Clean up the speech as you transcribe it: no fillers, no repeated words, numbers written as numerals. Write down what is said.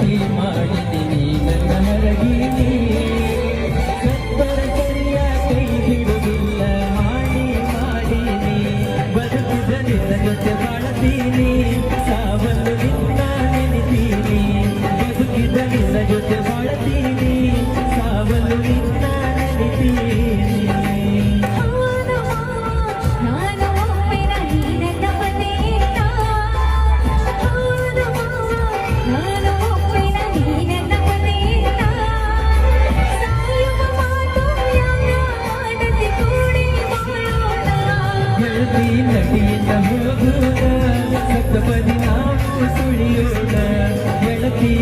ಪ್ರೀತಿ ಮಾಡಿದ್ದೀನಿ ನನ್ನ ಹರಗಿನಿ ಸತ್ವರ ಕರಿಯ ಕೈ ಬಿಡುವುದಿಲ್ಲ ಹಾನಿ ಮಾಡೀನಿ ಬದುಕಿದ ನಿನ್ನ ಜೊತೆ ಬಾಳತೀನಿ ಸಾವನ್ನು ನಿನ್ನ ನೆನೆತೀನಿ ಬದುಕಿದ ನಿನ್ನ ಜೊತೆ ಬಾಳತೀನಿ ಸಾವನ್ನು ನಿನ್ನ ನೆನೆತೀನಿ ನಡಿಯಿಂದ ಹೋಗೋಣ ಸಪ್ತಪದಿ ನಾವು ಸುಳಿಯೋಣ ಗೆಳತಿ